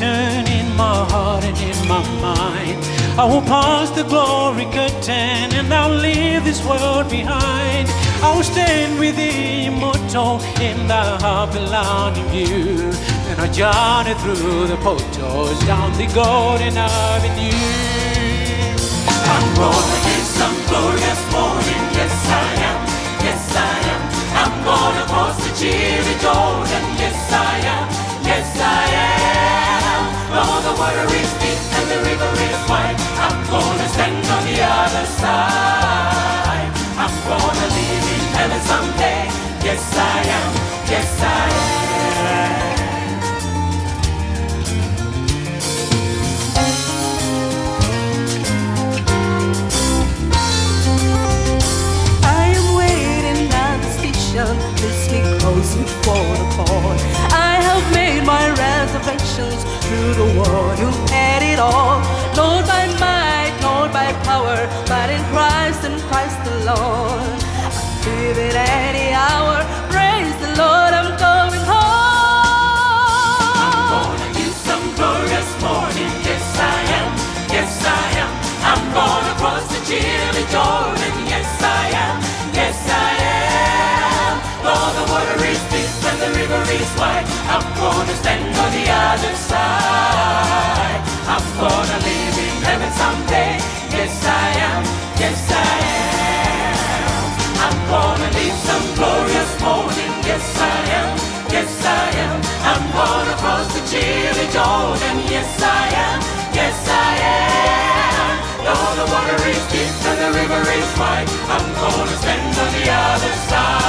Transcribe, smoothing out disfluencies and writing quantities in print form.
return in my heart and in my mind. I will pass the glory curtain and I'll leave this world behind. I will stand with the immortal in the heart belonging view. And I journey through the portals down the golden avenue. I'm gonna give some glorious morning, yes I am, yes I am. I'm gonna cross the cheery Jordan, yes I am, yes I am. Though the water is deep and the river is wide, I'm gonna stand on the other side. I'm gonna live in heaven someday, yes I am, yes I am. This week close before the call. I have made my reservations through the war. You've had it all, not by might, not by power, but in Christ and Christ alone. I live in any hour. Praise the Lord, I'm going home. I'm gonna give some glorious morning. Yes I am, yes I am. I'm gonna cross the chilly Jordan. Yes I am, yes I am. Though the water is deep and the river is wide, I'm gonna stand on the other side. I'm gonna live in heaven someday. Yes I am, yes I am. I'm gonna live some glorious morning. Yes I am, yes I am. I'm gonna cross the chilly Jordan. Yes I am, yes I am. Though the water is deep and the river is wide, I'm gonna stand on the other side.